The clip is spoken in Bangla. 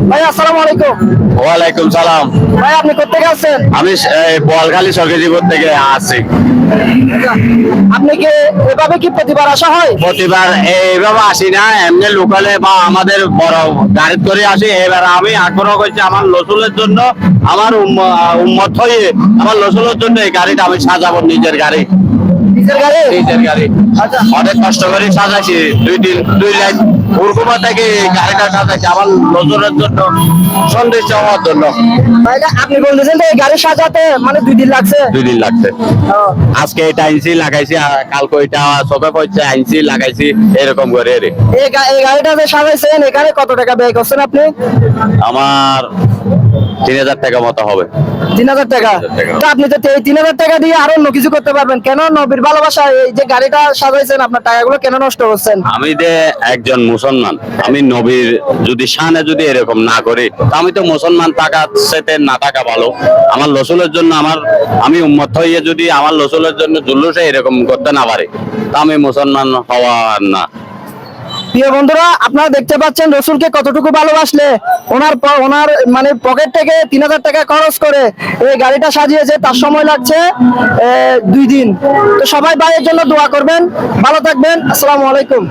ভাই আসসালামু আলাইকুম। ওয়ালাইকুম সালাম। ভাই আপনি কোথেকে আসছেন? আমি বোয়ালখালী সরকারি জীবন থেকে আসছি। আপনি কি এভাবে কি প্রতিবার আসা হয়? প্রতিবার এইভাবে আসি না, এমনি লোকালে বা আমাদের বড় গাড়ি করে আসি। এবার আমি আগ্রহ করছি আমার রসুলের জন্য, আমার উম্মত হয়ে আমার রসুলের জন্য এই গাড়িটা আমি সাজাবো। নিজের গাড়ি, নিজের গাড়ি? নিজের গাড়ি আচ্ছা। অনেক কষ্ট করে সাজাইছি। 2 লাখ উরকুমা থেকে এই গাড়িটা সাজাইছি আমার রসুলের জন্য, সন্তুষ্ট হওয়ার জন্য। ভাই আপনি বলতেছেন যে এই গাড়ি সাজাতে মানে 2 দিন লাগছে? 2 দিন লাগছে। ও, আজকে এটা আইনছি লাগাইছি, আর কালকে এটা চোখে পড়ছে আইনছি লাগাইছি, এরকম করে রে। এই গাড়িটা যে সাজাইছেন এখানে কত টাকা ব্যয় করছেন আপনি? আমার 3000 টাকা মতো হবে। 3000 টাকা? 3000 টাকা। তো আপনি তো এই 3000 টাকা দিয়ে আরো অন্য কিছু করতে পারবেন, কেন নবীর ভালোবাসা এই যে গাড়িটা সাজাইছেন আপনার টাকাগুলো কেন নষ্ট করছেন? আমি যে একজন মুসলমান, আমি নবীর যদি শানে যদি এরকম না করি, তো আমি তো মুসলমান টাকা সেতে না টাকা ভালো। আমার রসুলের জন্য আমি উম্মত হয়ে যদি আমার রসুলের জন্য জুলুসে এরকম করতে না পারি, তা আমি মুসলমান হওয়া না। প্রিয় বন্ধুরা, আপনারা দেখতে পাচ্ছেন রসুলকে কতটুকু ভালোবাসলে ওনার মানে পকেট থেকে 3000 টাকা খরচ করে এই গাড়িটা সাজিয়েছে। তার সময় লাগছে 2 দিন। তো সবাই ভাইয়ের জন্য দোয়া করবেন, ভালো থাকবেন। আসসালামু আলাইকুম।